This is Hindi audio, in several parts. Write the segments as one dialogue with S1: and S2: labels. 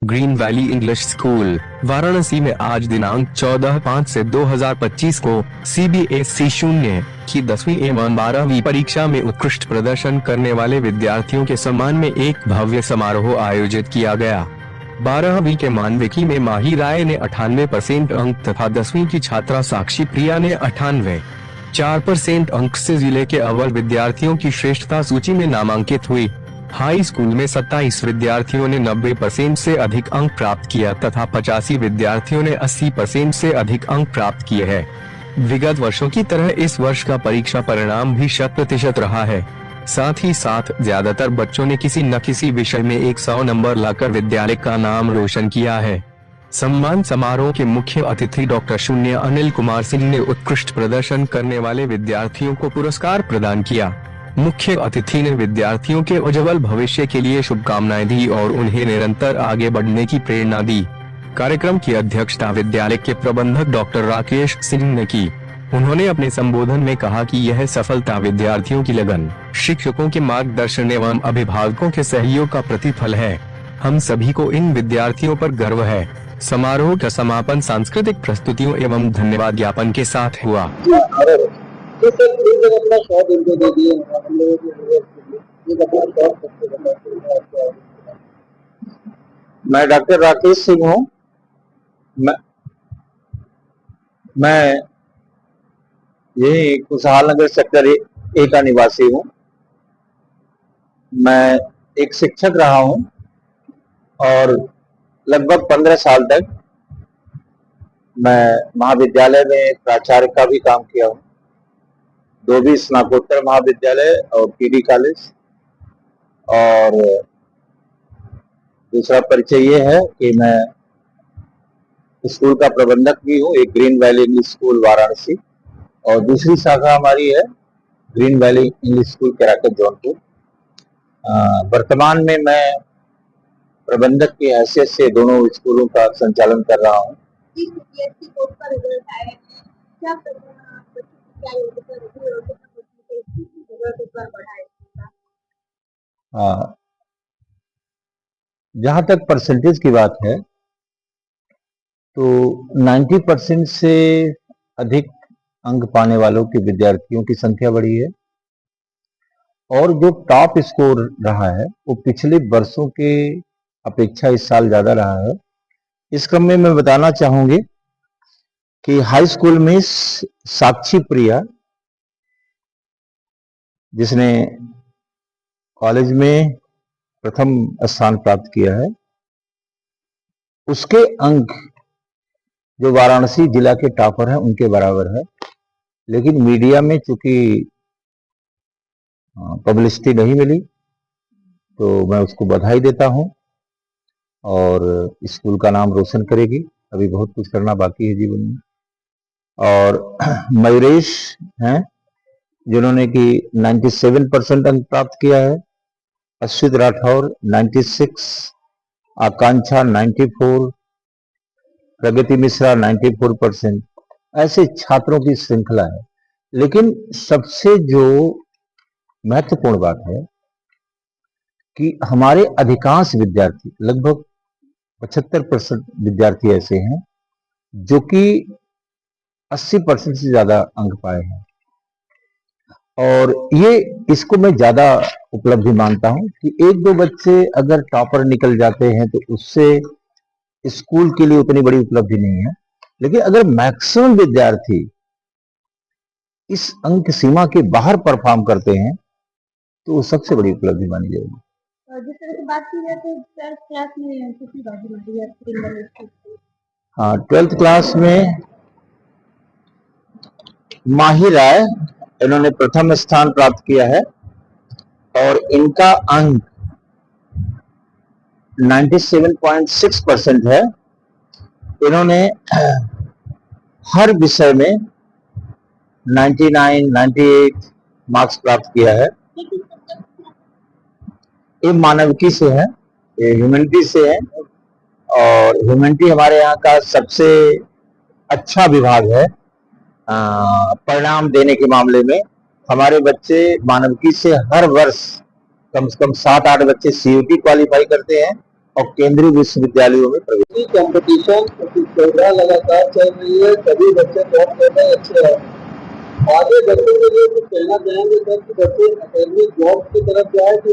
S1: Green valley English school Varanasi में आज दिनांक 14/5 से 2025 को CBSE शून्य की 10वीं एवं 12वीं परीक्षा में उत्कृष्ट प्रदर्शन करने वाले विद्यार्थियों के सम्मान में एक भव्य समारोह आयोजित किया गया। 12वीं के मानविकी में माही राय ने 98% अंक तथा 10वीं की छात्रा साक्षी प्रिया ने 98.4% अंक से जिले के अव्वल विद्यार्थियों की श्रेष्ठता सूची में नामांकित हुई। हाई स्कूल में 27 विद्यार्थियों ने 90% से अधिक अंक प्राप्त किया तथा 85 विद्यार्थियों ने 80% से अधिक अंक प्राप्त किए हैं। विगत वर्षों की तरह इस वर्ष का परीक्षा परिणाम भी 100% रहा है। साथ ही साथ ज्यादातर बच्चों ने किसी न किसी विषय में 100 नंबर लाकर विद्यालय का नाम रोशन किया है। सम्मान समारोह के मुख्य अतिथि डॉक्टर शून्य अनिल कुमार सिंह ने उत्कृष्ट प्रदर्शन करने वाले विद्यार्थियों को पुरस्कार प्रदान किया। मुख्य अतिथि ने विद्यार्थियों के उज्जवल भविष्य के लिए शुभकामनाएं दी और उन्हें निरंतर आगे बढ़ने की प्रेरणा दी। कार्यक्रम की अध्यक्षता विद्यालय के प्रबंधक डॉक्टर राकेश सिंह ने की। उन्होंने अपने संबोधन में कहा कि यह सफलता विद्यार्थियों की लगन, शिक्षकों के मार्गदर्शन एवं अभिभावकों के सहयोग का प्रतिफल है। हम सभी को इन विद्यार्थियों पर गर्व है। समारोह का समापन सांस्कृतिक प्रस्तुतियों एवं धन्यवाद ज्ञापन के साथ हुआ।
S2: मैं डॉक्टर राकेश सिंह हूँ। मैं यही खुशहाल नगर सेक्टर ए का निवासी हूँ। मैं एक शिक्षक रहा हूँ और लगभग 15 साल तक मैं महाविद्यालय में प्राचार्य का भी काम किया हूँ। 2 स्नातकोत्तर महाविद्यालय और पीडी कॉलेज। और दूसरा परिचय ये है कि मैं स्कूल का प्रबंधक भी हूँ, एक green valley English school Varanasi, और दूसरी शाखा हमारी है green valley English school Kerakat Jaunpur. वर्तमान में मैं प्रबंधक की हैसियत से दोनों स्कूलों का संचालन कर रहा हूँ। जहां तक परसेंटेज की बात है तो 90% से अधिक अंक पाने वालों के विद्यार्थियों की संख्या बढ़ी है और जो टॉप स्कोर रहा है वो पिछले वर्षों के अपेक्षा इस साल ज्यादा रहा है। इस क्रम में मैं बताना चाहूंगी कि हाई स्कूल में साक्षी प्रिया, जिसने कॉलेज में प्रथम स्थान प्राप्त किया है, उसके अंक जो वाराणसी जिला के टॉपर हैं उनके बराबर है। लेकिन मीडिया में चूंकि पब्लिसिटी नहीं मिली तो मैं उसको बधाई देता हूं और स्कूल का नाम रोशन करेगी। अभी बहुत कुछ करना बाकी है जीवन में। और मयूरेश हैं जिन्होंने कि 97% अंक प्राप्त किया है, अश्वित राठौर 96, आकांक्षा 94, प्रगति मिश्रा 94%। ऐसे छात्रों की श्रृंखला है। लेकिन सबसे जो महत्वपूर्ण बात है कि हमारे अधिकांश विद्यार्थी, लगभग 75% विद्यार्थी ऐसे हैं जो कि 80% से ज्यादा अंक पाए हैं। और ये इसको मैं ज्यादा उपलब्धि मानता हूं कि 1-2 बच्चे अगर टॉपर निकल जाते हैं तो उससे स्कूल के लिए उतनी बड़ी उपलब्धि नहीं है। लेकिन अगर मैक्सिमम विद्यार्थी इस अंक सीमा के बाहर परफॉर्म करते हैं तो वो सबसे बड़ी उपलब्धि मानी जाएगी।
S3: जिस तरह से बात की जाए तो 12th क्लास में कितनी बाजी मारी है?
S2: हाँ, 12th क्लास में माही राय, इन्होंने प्रथम स्थान प्राप्त किया है और इनका अंक 97.6% है। इन्होंने हर विषय में 99, 98 मार्क्स प्राप्त किया है। ये मानविकी से है, ये ह्यूमैनिटी से है और ह्यूमैनिटी हमारे यहाँ का सबसे अच्छा विभाग है परिणाम देने के मामले में। हमारे बच्चे मानविकी से हर वर्ष कम से कम 7-8 बच्चे CUT क्वालिफाई करते हैं और केंद्रीय विश्वविद्यालयों में प्रवेश।
S4: कंपटीशन प्रतिस्पर्धा लगातार चल रही है, सभी बच्चे बहुत ज्यादा अच्छे हैं। आगे बच्चों के लिए कुछ कहना चाहेंगे सर कि बच्चे एकेडमिक जॉब की तरफ जाए कि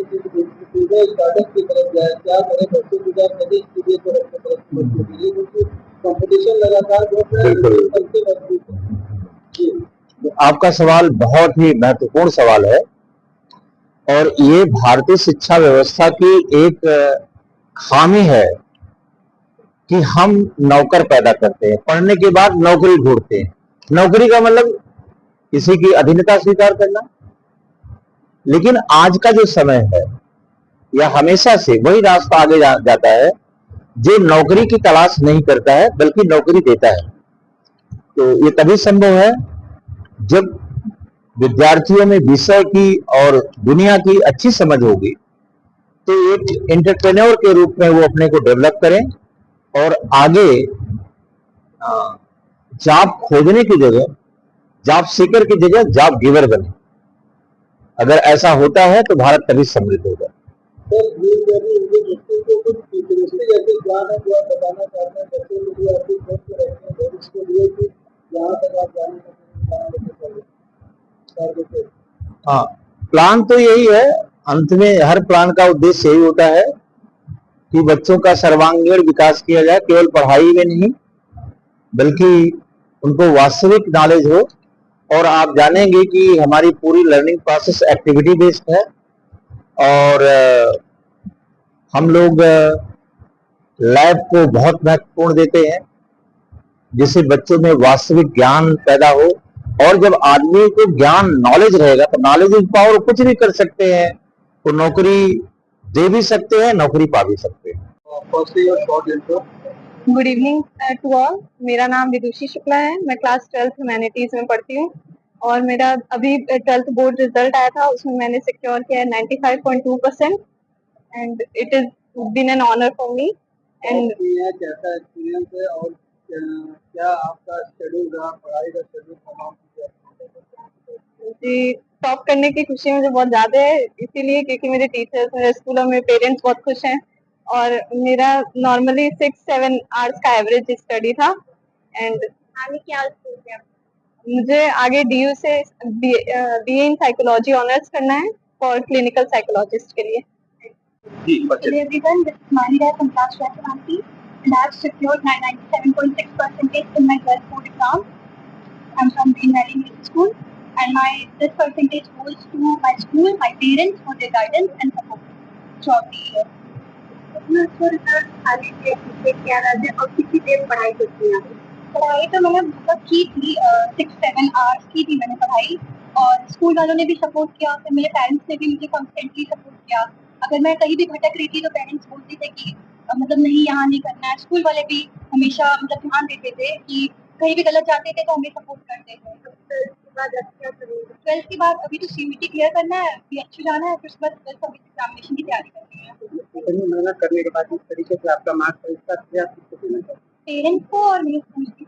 S4: स्टार्टअप की तरफ जाए, क्या करें बच्चों की तरफ कभी की तरफ क्योंकि कंपटीशन लगातार बढ़ रहा है।
S2: आपका सवाल बहुत ही महत्वपूर्ण सवाल है और ये भारतीय शिक्षा व्यवस्था की एक खामी है कि हम नौकर पैदा करते हैं, पढ़ने के बाद नौकरी ढूंढते हैं। नौकरी का मतलब किसी की अधीनता स्वीकार करना। लेकिन आज का जो समय है या हमेशा से वही रास्ता आगे जाता है जो नौकरी की तलाश नहीं करता है बल्कि नौकरी देता है। तो ये तभी संभव है जब विद्यार्थियों में विषय की और दुनिया की अच्छी समझ होगी, तो एक एंटरप्रेन्योर के रूप में वो अपने को डेवलप करें और आगे जॉब खोजने की जगह, जॉब सीकर की जगह जॉब गिवर बने। अगर ऐसा होता है तो भारत तभी समृद्ध होगा। हाँ, प्लान तो यही है। अंत में हर प्लान का उद्देश्य यही होता है कि बच्चों का सर्वांगीण विकास किया जाए, केवल पढ़ाई में नहीं बल्कि उनको वास्तविक नॉलेज हो। और आप जानेंगे कि हमारी पूरी लर्निंग प्रोसेस एक्टिविटी बेस्ड है और हम लोग लैब को बहुत महत्वपूर्ण देते हैं जिससे बच्चों में वास्तविक ज्ञान पैदा हो। और जब आदमी को ज्ञान नॉलेज रहेगा तो नॉलेज इज पावर, कुछ भी कर सकते हैं, तो नौकरी दे भी सकते हैं, नौकरी पा भी सकते हैं।
S3: Good evening to all. मेरा नाम विदुषी शुक्ला है। मैं क्लास 12th ह्यूमैनिटीज में पढ़ती हूँ और मेरा अभी 12th बोर्ड रिजल्ट आया था, उसमें मैंने सिक्योर किया है 95.2% and it is been an honour for me. And
S4: कैसा एक्सपीरियंस है और क्या आपका शेड्यूल रहा, पढ़ाई का शेड्यूल?
S3: जी, टॉप करने की खुशी मुझे बहुत ज्यादा है, इसीलिए क्योंकि मेरे टीचर्स, मेरे स्कूल और मेरे पेरेंट्स बहुत खुश हैं और मेरा नॉर्मली 6-7 आवर्स का एवरेज स्टडी था। एंड आगे क्या मुझे आगे DU से BA इन साइकोलॉजी ऑनर्स करना है फॉर क्लिनिकल साइकोलॉजिस्ट के लिए।
S4: Hello
S3: everyone, this is Manira from class 12 and I have secured 97.6% in my 12th board exam. I'm from Green Valley Middle School and this percentage goes to my school, my parents for their guidance and support throughout the year. और कितनी देर पढ़ाई करती हैं? पढ़ाई तो मैंने बहुत की थी, 6-7 आवर्स की थी मैंने पढ़ाई और स्कूल वालों ने भी सपोर्ट किया, फिर मेरे पेरेंट्स ने भी मुझे कॉन्स्टेंटली सपोर्ट किया। अगर मैं कहीं भी भटक रही थी तो पेरेंट्स बोलते थे कि मतलब नहीं, यहाँ नहीं करना है। स्कूल वाले भी हमेशा मतलब ध्यान देते थे कि कहीं भी गलत जाते थे तो हमें सपोर्ट करते थे। 12th के बाद अभी तो CBT क्लियर करना है, PHU जाना है, फिर उसके बाद 12th एग्जामिनेशन की तैयारी करनी है।
S4: मेहनत करने के बाद इस तरीके से आपका मार्क्स
S3: पेरेंट्स को और मेरे स्कूल की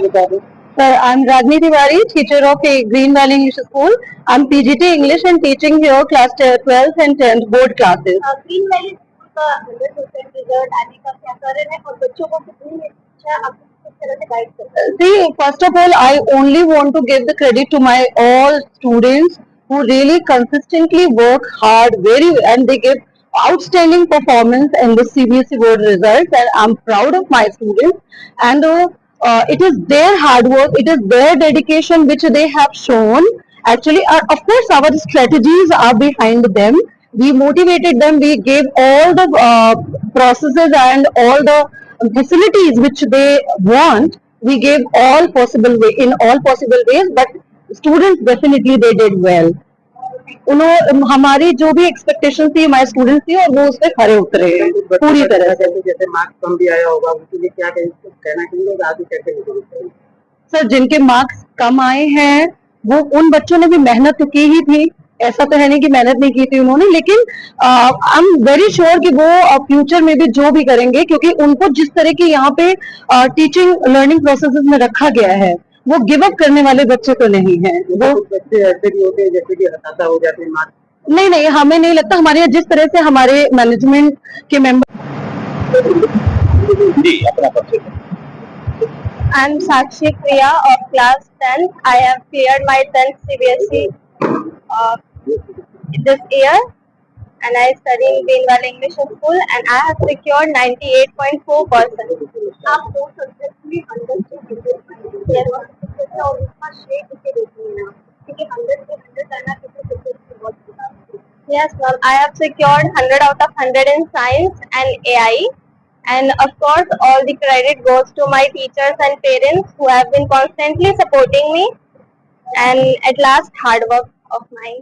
S4: बता दो।
S3: Sir, I'm Rajni Tiwari, teacher of Green Valley English School. I'm PGT English and teaching here class 12th and 10th board classes. Green Valley School का 100% रिजल्ट आने का क्या कारण है और बच्चों को कितनी अच्छा आप किस तरह से गाइड करते हैं? See, first of all, I only want to give the credit to my all students who really consistently work hard, and they give outstanding performance in the CBSE board results, and I'm proud of my students. And it is their hard work, it is their dedication which they have shown. Actually, of course, our strategies are behind them. We motivated them, we gave all the processes and all the facilities which they want. We gave all possible in all possible ways, but students definitely they did well. उन्होंने हमारी जो भी एक्सपेक्टेशन थी हमारे स्टूडेंट्स थी और वो उस पर खरे उतरे पूरी तरह से।
S4: जैसे मार्क्स कम भी आया होगा उसके लिए क्या कहना चाहिए आगे कैसे?
S3: सर, जिनके मार्क्स कम आए हैं वो उन बच्चों ने भी मेहनत तो की ही थी, ऐसा तो है नहीं कि मेहनत नहीं की थी उन्होंने, लेकिन आई एम वेरी श्योर कि वो फ्यूचर में भी जो भी करेंगे, क्योंकि उनको जिस तरह की यहाँ पे टीचिंग लर्निंग प्रोसेसेस में रखा गया है वो गिव अप करने वाले बच्चे तो नहीं है। वो
S4: बच्चे ऐसे भी होते हैं जैसे कि हताशा हो जाते हैं मार्क्स
S3: नहीं नहीं, हमें नहीं लगता। हमारे यहाँ जिस तरह से हमारे मैनेजमेंट के मेंबर।
S2: जी अपना परिचय दें।
S3: I'm Sakshi Priya of class 10th. I have cleared my 10th CBSE this year, and I study in Green Valley English School, and I have secured 98.4%. आप दो सब्जेक्ट में 100 से 100 और उसका शेड इसे देखिए ना, क्योंकि 100 से 100 करना किसी सब्जेक्ट की बहुत मुश्किल है। Yes, ma'am. I have secured 100 out of 100 in science and AI. And of course, all the credit goes to my teachers and parents who have been constantly supporting me. And at last, hard work of mine.